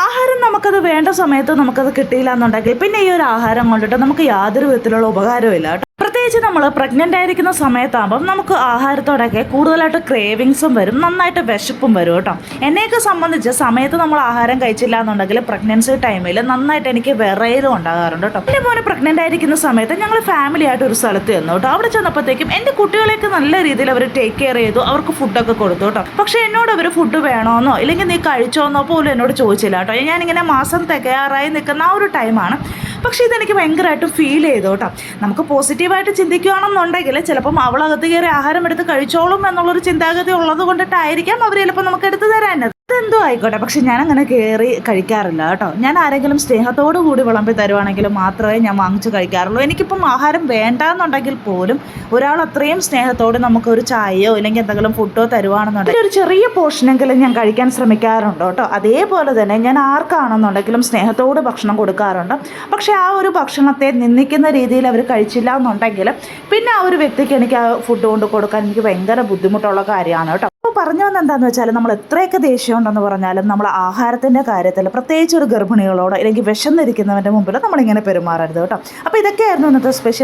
ആഹാരം നമുക്കത് വേണ്ട സമയത്ത് നമുക്കത് കിട്ടിയില്ല എന്നുണ്ടെങ്കിൽ പിന്നെ ഈ ഒരു ആഹാരം കൊണ്ടിട്ട് നമുക്ക് യാതൊരു വിധത്തിലുള്ള ഉപകാരവും ഇല്ല കേട്ടോ. പ്രത്യേകിച്ച് നമ്മൾ പ്രഗ്നൻ്റ് ആയിരിക്കുന്ന സമയത്താകുമ്പം നമുക്ക് ആഹാരത്തോടൊക്കെ കൂടുതലായിട്ട് ക്രേവിങ്സും വരും, നന്നായിട്ട് വിശപ്പും വരും കേട്ടോ. എന്നെയൊക്കെ സംബന്ധിച്ച് സമയത്ത് നമ്മൾ ആഹാരം കഴിച്ചില്ല എന്നുണ്ടെങ്കിൽ പ്രഗ്നൻസി ടൈമിൽ നന്നായിട്ട് എനിക്ക് വിറയലും ഉണ്ടാകാറുണ്ട് കേട്ടോ. എൻ്റെ മോനെ പ്രഗ്നൻ്റ് ആയിരിക്കുന്ന സമയത്ത് ഞങ്ങൾ ഫാമിലി ആയിട്ട് ഒരു സ്ഥലത്ത് ചെന്നു കേട്ടോ. അവിടെ ചെന്നപ്പോഴത്തേക്കും എൻ്റെ കുട്ടികളെയൊക്കെ നല്ല രീതിയിൽ അവർ ടേക്ക് കെയർ ചെയ്തു, അവർക്ക് ഫുഡൊക്കെ കൊടുത്തു കേട്ടോ. പക്ഷേ എന്നോട് അവർ ഫുഡ് വേണമെന്നോ ഇല്ലെങ്കിൽ നീ കഴിച്ചോന്നോ പോലും എന്നോട് ചോദിച്ചില്ല കേട്ടോ. ഞാനിങ്ങനെ മാസം തികയാറായി നിൽക്കുന്ന ആ ഒരു ടൈമാണ്. പക്ഷേ ഇതെനിക്ക് ഭയങ്കരമായിട്ട് ഫീൽ ചെയ്തു കേട്ടോ. നമുക്ക് പോസിറ്റീവായിട്ട് ചിന്തിക്കുകയാണെന്നുണ്ടെങ്കിൽ ചിലപ്പം അവളകത്ത് കയറി ആഹാരം എടുത്ത് കഴിച്ചോളും എന്നുള്ളൊരു ചിന്താഗതി ഉള്ളത് കൊണ്ടിട്ടായിരിക്കാം അവർ ചിലപ്പോൾ നമുക്ക് എടുത്തു തരാനത്. അതെന്തോ ആയിക്കോട്ടെ, പക്ഷെ ഞാൻ അങ്ങനെ കയറി കഴിക്കാറില്ല കേട്ടോ. ഞാൻ ആരെങ്കിലും സ്നേഹത്തോടു കൂടി വിളമ്പി തരുവാണെങ്കിൽ മാത്രമേ ഞാൻ വാങ്ങിച്ച് കഴിക്കാറുള്ളൂ. എനിക്കിപ്പം ആഹാരം വേണ്ടാന്നുണ്ടെങ്കിൽ പോലും ഒരാൾ അത്രയും സ്നേഹത്തോടെ നമുക്കൊരു ചായയോ ഇല്ലെങ്കിൽ എന്തെങ്കിലും ഫുഡോ തരുവാണെന്നുണ്ടെങ്കിൽ ഒരു ചെറിയ പോർഷനെങ്കിലും ഞാൻ കഴിക്കാൻ ശ്രമിക്കാറുണ്ട് കേട്ടോ. അതേപോലെ തന്നെ ഞാൻ ആർക്കാണെന്നുണ്ടെങ്കിലും സ്നേഹത്തോട് ഭക്ഷണം കൊടുക്കാറുണ്ട്. പക്ഷേ ആ ഒരു ഭക്ഷണത്തെ നിന്ദിക്കുന്ന രീതിയിൽ അവർ കഴിച്ചില്ല എന്നുണ്ടെങ്കിൽ പിന്നെ ആ ഒരു വ്യക്തിക്ക് എനിക്ക് ആ ഫുഡ് കൊണ്ട് കൊടുക്കാൻ എനിക്ക് ഭയങ്കര ബുദ്ധിമുട്ടുള്ള കാര്യമാണ് കേട്ടോ. അപ്പോൾ പറഞ്ഞു വന്നത് എന്താണെന്ന് വെച്ചാൽ നമ്മൾ എത്രയൊക്കെ ദേഷ്യം ഉണ്ടെന്ന് പറഞ്ഞാലും നമ്മൾ ആഹാരത്തിൻ്റെ കാര്യത്തിൽ പ്രത്യേകിച്ച് ഒരു ഗർഭിണികളോട് അല്ലെങ്കിൽ വിശന്നിരിക്കുന്നവൻ്റെ മുമ്പിൽ നമ്മളിങ്ങനെ പെരുമാറരുത് കേട്ടോ. അപ്പോൾ ഇതൊക്കെയായിരുന്നു ഇന്നത്തെ സ്പെഷ്യൽ.